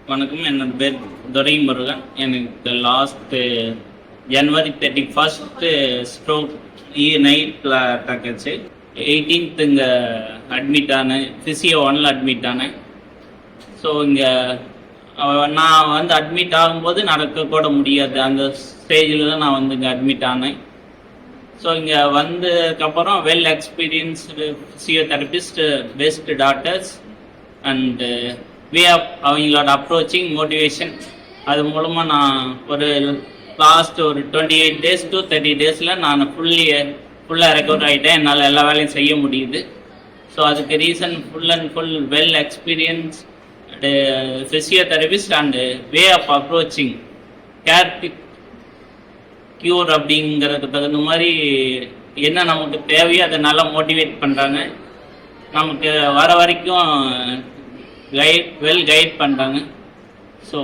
வணக்கம். என்னோட பேர் துரைமுருகன். எனக்கு லாஸ்ட்டு ஜனவரி 31 ஸ்ட்ரோக் நைட்டில் அட்டாக் ஆச்சு. 18th இங்கே அட்மிட் ஆனேன். ஃபிசியோ 1ல் அட்மிட் ஆனேன். ஸோ இங்கே நான் வந்து அட்மிட் ஆகும்போது நடக்கக்கூட முடியாது. அந்த ஸ்டேஜில் தான் நான் வந்து இங்கே அட்மிட் ஆனேன். ஸோ இங்கே வந்ததுக்கப்புறம் well experienced physiotherapist, best doctors and way of அவங்களோட அப்ரோச்சிங், மோட்டிவேஷன், அது மூலமாக நான் ஒரு லாஸ்ட் ஒரு 28 days to 30 days நான் ஃபுல்லாக ரெக்கவர் ஆகிட்டேன். என்னால் எல்லா வேலையும் செய்ய முடியுது. ஸோ அதுக்கு reason full and full well experience physiotherapist and way of approaching care cure அப்படிங்கிறதுக்கு தகுந்த மாதிரி என்ன நமக்கு தேவையோ அதை நல்லா மோட்டிவேட் பண்ணுறாங்க. நமக்கு வர வரைக்கும் கைட் பண்ணுறாங்க. ஸோ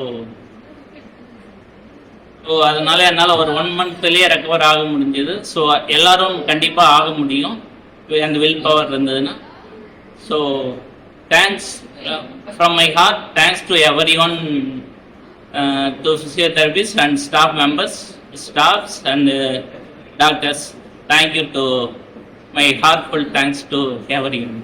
அதனால என்னால் ஒரு 1 monthலேயே ரெக்கவர் ஆக முடிஞ்சது. ஸோ எல்லோரும் கண்டிப்பாக ஆக முடியும் அந்த வில் பவர் இருந்ததுன்னா. So thanks from my heart. Thanks to everyone, to physiotherapists and staffs and doctors. Thank you to my heartful thanks to everyone.